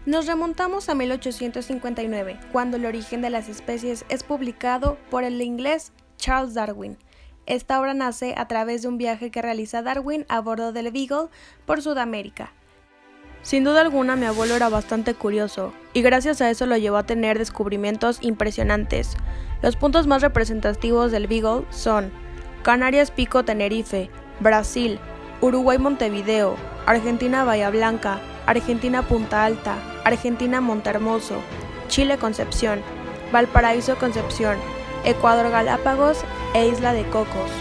Nos remontamos a 1859, cuando El origen de las especies es publicado por el inglés Charles Darwin. Esta obra nace a través de un viaje que realiza Darwin a bordo del Beagle por Sudamérica. Sin duda alguna, mi abuelo era bastante curioso, y gracias a eso lo llevó a tener descubrimientos impresionantes. Los puntos más representativos del Beagle son Canarias Pico Tenerife, Brasil, Uruguay Montevideo, Argentina Bahía Blanca, Argentina Punta Alta, Argentina Montehermoso, Chile Concepción, Valparaíso Concepción, Ecuador Galápagos e Isla de Cocos.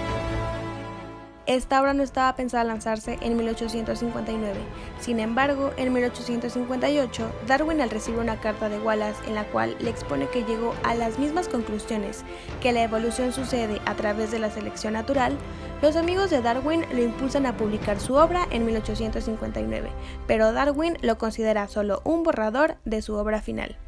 Esta obra no estaba pensada lanzarse en 1859. Sin embargo, en 1858, Darwin, al recibir una carta de Wallace en la cual le expone que llegó a las mismas conclusiones, que la evolución sucede a través de la selección natural, los amigos de Darwin lo impulsan a publicar su obra en 1859, pero Darwin lo considera solo un borrador de su obra final.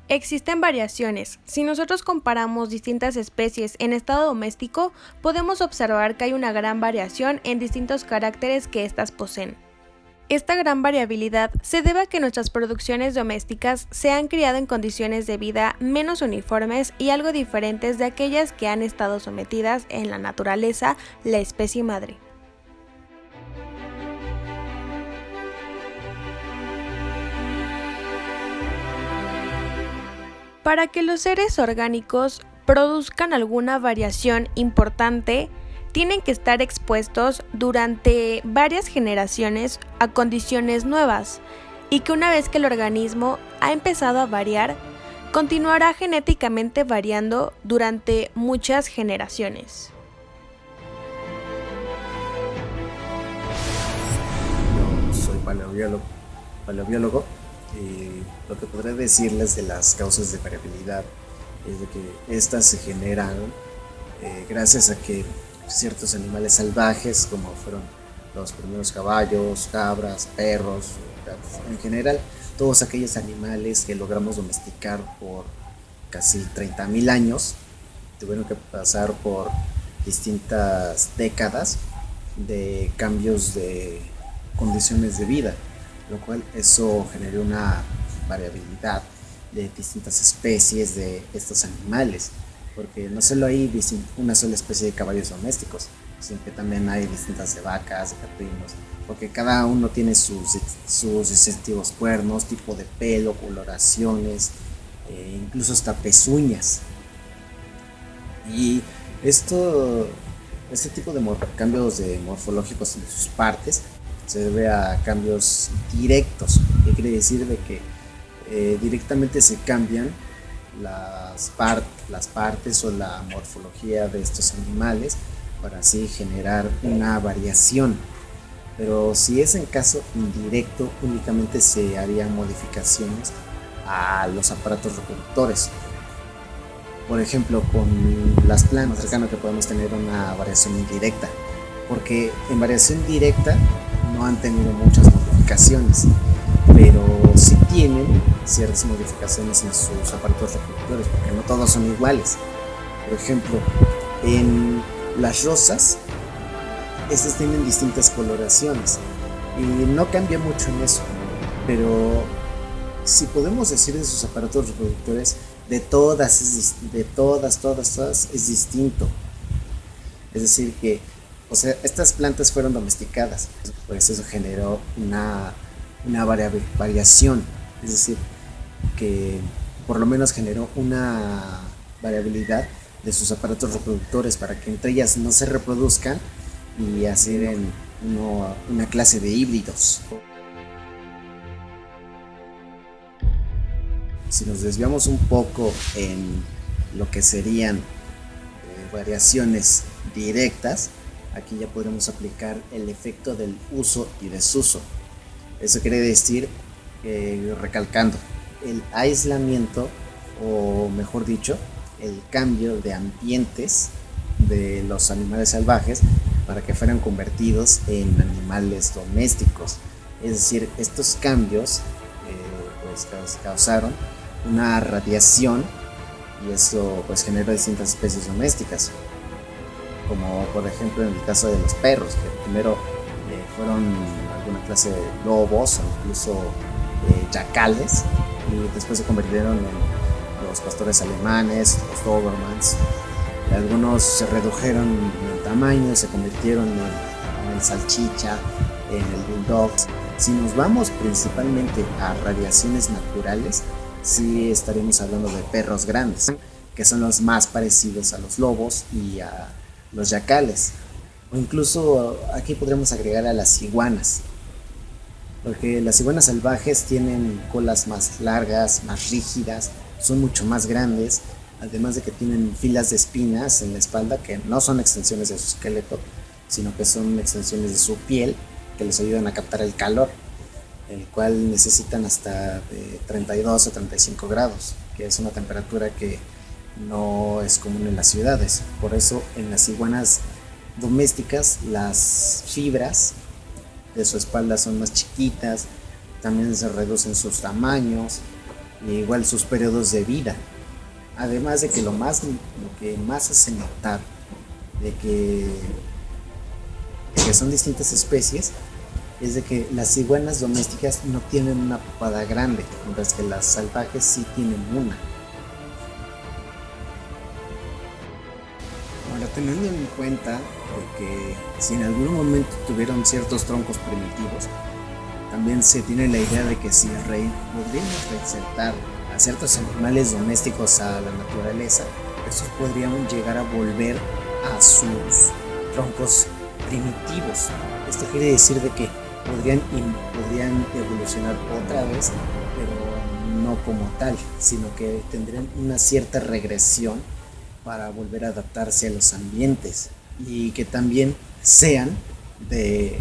Existen variaciones. Si nosotros comparamos distintas especies en estado doméstico, podemos observar que hay una gran variación en distintos caracteres que éstas poseen. Esta gran variabilidad se debe a que nuestras producciones domésticas se han criado en condiciones de vida menos uniformes y algo diferentes de aquellas que han estado sometidas en la naturaleza, la especie madre. Para que los seres orgánicos produzcan alguna variación importante, tienen que estar expuestos durante varias generaciones a condiciones nuevas, y que una vez que el organismo ha empezado a variar, continuará genéticamente variando durante muchas generaciones. Yo soy paleobiólogo. Y lo que podré decirles de las causas de variabilidad es de que estas se generan gracias a que ciertos animales salvajes, como fueron los primeros caballos, cabras, perros, gatos, en general, todos aquellos animales que logramos domesticar por casi 30.000 años, tuvieron que pasar por distintas décadas de cambios de condiciones de vida, lo cual eso generó una variabilidad de distintas especies de estos animales, porque no solo hay una sola especie de caballos domésticos, sino que también hay distintas de vacas, de caprinos, porque cada uno tiene sus distintivos cuernos, tipo de pelo, coloraciones, incluso hasta pezuñas. Y este tipo de cambios morfológicos en sus partes se debe a cambios directos, que quiere decir de que directamente se cambian las partes o la morfología de estos animales para así generar una variación. Pero si es en caso indirecto, únicamente se harían modificaciones a los aparatos reproductores. Por ejemplo, con las plantas, cercano que podemos tener una variación indirecta, porque en variación directa no han tenido muchas modificaciones, pero sí tienen ciertas modificaciones en sus aparatos reproductores, porque no todos son iguales. Por ejemplo, en las rosas, estas tienen distintas coloraciones y no cambia mucho en eso, pero si podemos decir de sus aparatos reproductores, de todas es distinto. Es decir que, o sea, estas plantas fueron domesticadas, pues eso generó una variación, es decir, que por lo menos generó una variabilidad de sus aparatos reproductores para que entre ellas no se reproduzcan y hacer una clase de híbridos. Si nos desviamos un poco en lo que serían variaciones directas, aquí ya podremos aplicar el efecto del uso y desuso. Eso quiere decir, recalcando, el aislamiento, o mejor dicho, el cambio de ambientes de los animales salvajes para que fueran convertidos en animales domésticos. Es decir, estos cambios pues causaron una radiación y eso pues generó distintas especies domésticas, como por ejemplo en el caso de los perros, que primero fueron alguna clase de lobos o incluso yacales, y después se convirtieron en los pastores alemanes, los Dobermans. Algunos se redujeron en tamaño, se convirtieron en el salchicha, en el bulldog. Si nos vamos principalmente a radiaciones naturales, sí estaremos hablando de perros grandes, que son los más parecidos a los lobos y a los yacales. O incluso aquí podremos agregar a las iguanas, porque las iguanas salvajes tienen colas más largas, más rígidas, son mucho más grandes, además de que tienen filas de espinas en la espalda que no son extensiones de su esqueleto, sino que son extensiones de su piel que les ayudan a captar el calor, el cual necesitan hasta de 32 a 35 grados, que es una temperatura que no es común en las ciudades. Por eso en las iguanas domésticas las fibras de su espalda son más chiquitas, también se reducen sus tamaños e igual sus periodos de vida. Además de que lo que más hace notar de que son distintas especies es de que las iguanas domésticas no tienen una papada grande, mientras que las salvajes sí tienen una. Ahora, teniendo en cuenta de que si en algún momento tuvieron ciertos troncos primitivos, también se tiene la idea de que si podríamos reinsertar a ciertos animales domésticos a la naturaleza, estos podrían llegar a volver a sus troncos primitivos. Esto quiere decir de que podrían evolucionar otra vez, pero no como tal, sino que tendrían una cierta regresión para volver a adaptarse a los ambientes y que también sean de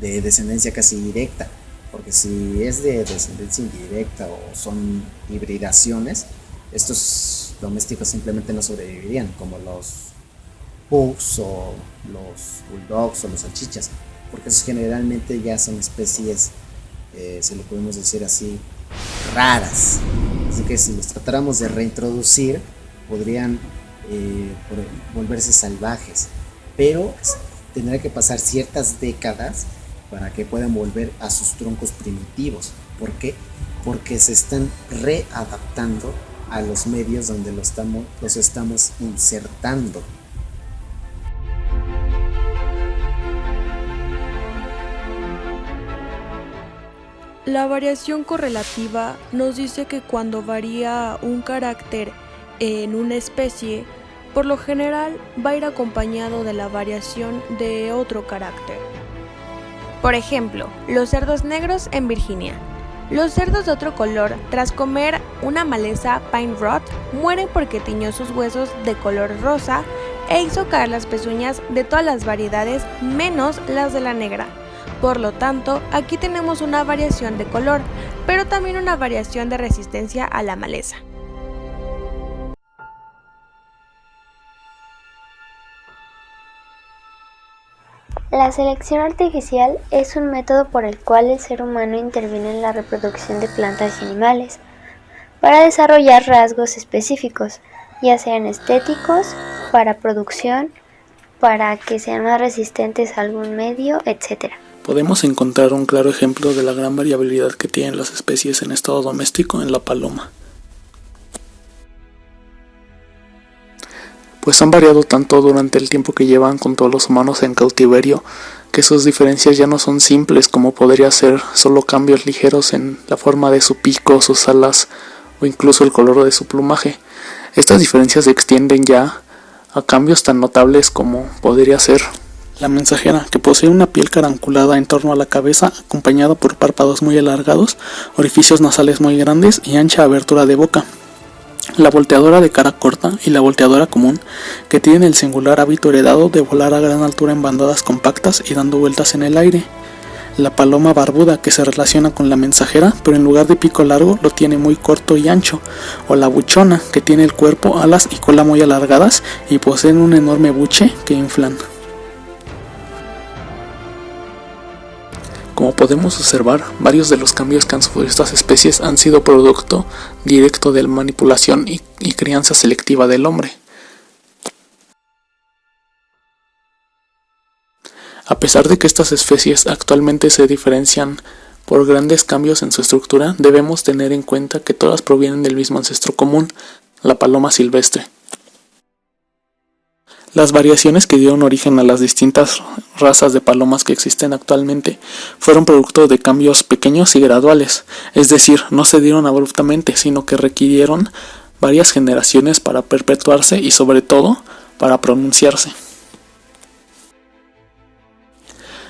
descendencia casi directa, porque si es de descendencia indirecta o son hibridaciones, estos domésticos simplemente no sobrevivirían, como los pugs o los bulldogs o los salchichas, porque esos generalmente ya son especies, si lo podemos decir así, raras. Así que si los tratáramos de reintroducir, podrían volverse salvajes, pero tendrá que pasar ciertas décadas para que puedan volver a sus troncos primitivos. ¿Por qué? Porque se están readaptando a los medios donde los estamos insertando. La variación correlativa nos dice que cuando varía un carácter en una especie, por lo general va a ir acompañado de la variación de otro carácter. Por ejemplo, los cerdos negros en Virginia. Los cerdos de otro color, tras comer una maleza pine rot, mueren porque tiñó sus huesos de color rosa e hizo caer las pezuñas de todas las variedades menos las de la negra. Por lo tanto, aquí tenemos una variación de color, pero también una variación de resistencia a la maleza. La selección artificial es un método por el cual el ser humano interviene en la reproducción de plantas y animales para desarrollar rasgos específicos, ya sean estéticos, para producción, para que sean más resistentes a algún medio, etc. Podemos encontrar un claro ejemplo de la gran variabilidad que tienen las especies en estado doméstico en la paloma. Pues han variado tanto durante el tiempo que llevan con todos los humanos en cautiverio, que sus diferencias ya no son simples como podría ser solo cambios ligeros en la forma de su pico, sus alas o incluso el color de su plumaje. Estas diferencias se extienden ya a cambios tan notables como podría ser la mensajera, que posee una piel caranculada en torno a la cabeza, acompañada por párpados muy alargados, orificios nasales muy grandes y ancha abertura de boca. La volteadora de cara corta y la volteadora común, que tienen el singular hábito heredado de volar a gran altura en bandadas compactas y dando vueltas en el aire. La paloma barbuda, que se relaciona con la mensajera, pero en lugar de pico largo lo tiene muy corto y ancho. O la buchona, que tiene el cuerpo, alas y cola muy alargadas y poseen un enorme buche que inflan. Como podemos observar, varios de los cambios que han sufrido estas especies han sido producto directo de la manipulación y crianza selectiva del hombre. A pesar de que estas especies actualmente se diferencian por grandes cambios en su estructura, debemos tener en cuenta que todas provienen del mismo ancestro común, la paloma silvestre. Las variaciones que dieron origen a las distintas razas de palomas que existen actualmente fueron producto de cambios pequeños y graduales, es decir, no se dieron abruptamente, sino que requirieron varias generaciones para perpetuarse y sobre todo para pronunciarse.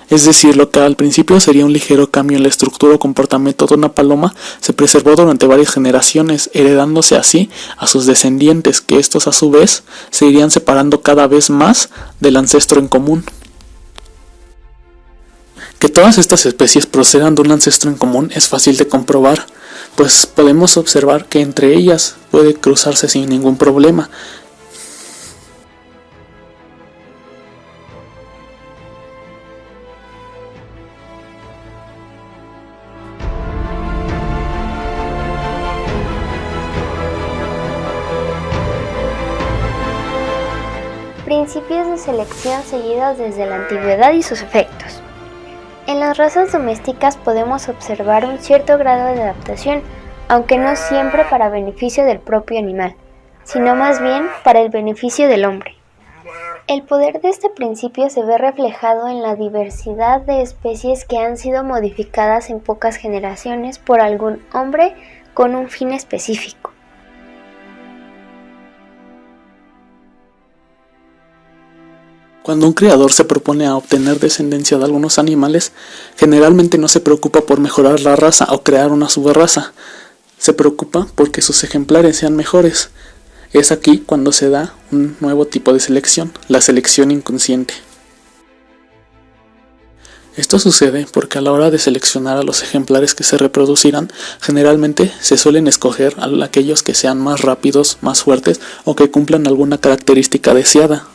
Es decir, lo que al principio sería un ligero cambio en la estructura o comportamiento de una paloma se preservó durante varias generaciones, heredándose así a sus descendientes, que estos a su vez se irían separando cada vez más del ancestro en común. Que todas estas especies procedan de un ancestro en común es fácil de comprobar, pues podemos observar que entre ellas puede cruzarse sin ningún problema. Principios de selección seguidos desde la antigüedad y sus efectos. En las razas domésticas podemos observar un cierto grado de adaptación, aunque no siempre para beneficio del propio animal, sino más bien para el beneficio del hombre. El poder de este principio se ve reflejado en la diversidad de especies que han sido modificadas en pocas generaciones por algún hombre con un fin específico. Cuando un criador se propone a obtener descendencia de algunos animales, generalmente no se preocupa por mejorar la raza o crear una subraza, se preocupa porque sus ejemplares sean mejores. Es aquí cuando se da un nuevo tipo de selección, la selección inconsciente. Esto sucede porque a la hora de seleccionar a los ejemplares que se reproducirán, generalmente se suelen escoger a aquellos que sean más rápidos, más fuertes o que cumplan alguna característica deseada.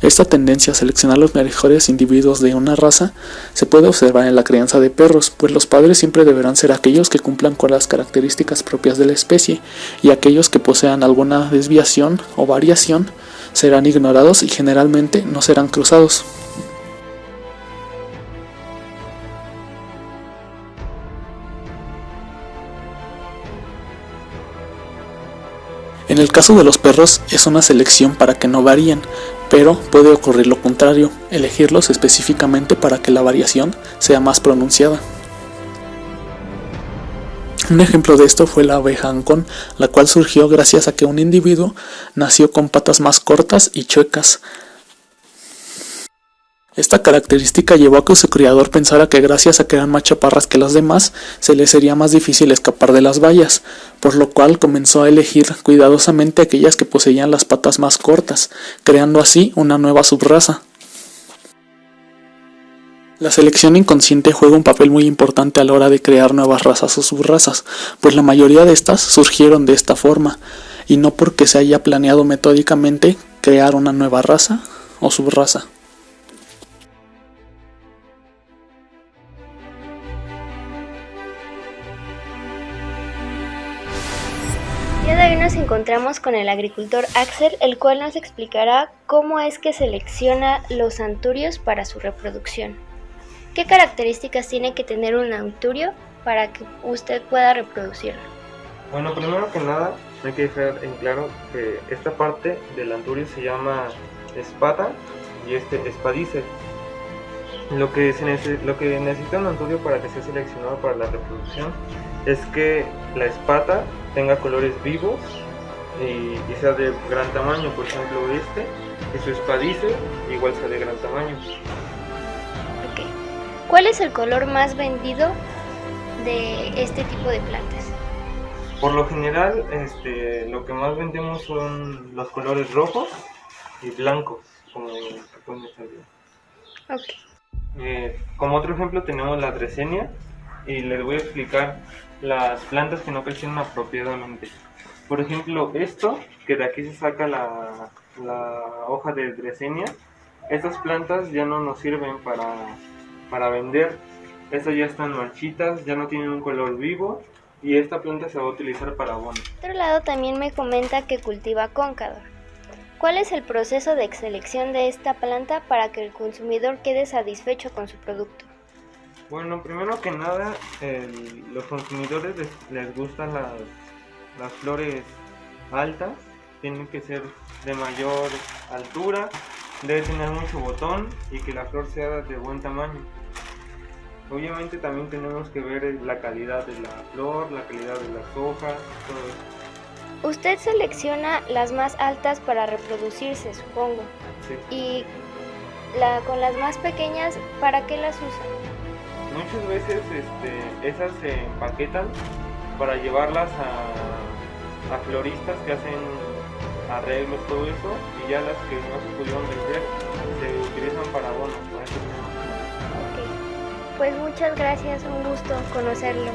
Esta tendencia a seleccionar los mejores individuos de una raza se puede observar en la crianza de perros, pues los padres siempre deberán ser aquellos que cumplan con las características propias de la especie, y aquellos que posean alguna desviación o variación serán ignorados y generalmente no serán cruzados. En el caso de los perros es una selección para que no varíen, pero puede ocurrir lo contrario, elegirlos específicamente para que la variación sea más pronunciada. Un ejemplo de esto fue la abeja ancón, la cual surgió gracias a que un individuo nació con patas más cortas y chuecas. Esta característica llevó a que su criador pensara que gracias a que eran más chaparras que las demás, se les sería más difícil escapar de las vallas, por lo cual comenzó a elegir cuidadosamente aquellas que poseían las patas más cortas, creando así una nueva subraza. La selección inconsciente juega un papel muy importante a la hora de crear nuevas razas o subrazas, pues la mayoría de estas surgieron de esta forma, y no porque se haya planeado metódicamente crear una nueva raza o subraza. El día de hoy nos encontramos con el agricultor Axel, el cual nos explicará cómo es que selecciona los anturios para su reproducción. ¿Qué características tiene que tener un anturio para que usted pueda reproducirlo? Bueno, primero que nada hay que dejar en claro que esta parte del anturio se llama espata y espadice. Lo que necesita un anturio para que sea seleccionado para la reproducción es que la espata tenga colores vivos y sea de gran tamaño, por ejemplo y su espadice igual sea de gran tamaño. Okay. ¿Cuál es el color más vendido de este tipo de plantas? Por lo general, lo que más vendemos son los colores rojos y blancos, como pueden estar viendo. Okay. Como otro ejemplo tenemos la Dracenia y les voy a explicar las plantas que no crecieron apropiadamente. Por ejemplo, esto, que de aquí se saca la hoja de Dracenia, estas plantas ya no nos sirven para vender. Estas ya están marchitas, ya no tienen un color vivo y esta planta se va a utilizar para abono. Por otro lado, también me comenta que cultiva cóncador. ¿Cuál es el proceso de selección de esta planta para que el consumidor quede satisfecho con su producto? Bueno, primero que nada, los consumidores les gustan las flores altas, tienen que ser de mayor altura, debe tener mucho botón y que la flor sea de buen tamaño. Obviamente también tenemos que ver la calidad de la flor, la calidad de las hojas, todo eso. Usted selecciona las más altas para reproducirse, supongo. Sí. Y con las más pequeñas, ¿para qué las usa? Muchas veces esas se empaquetan para llevarlas a floristas que hacen arreglos, todo eso, y ya las que no se pudieron vender se utilizan para abonos. Ok, pues muchas gracias, un gusto conocerlo.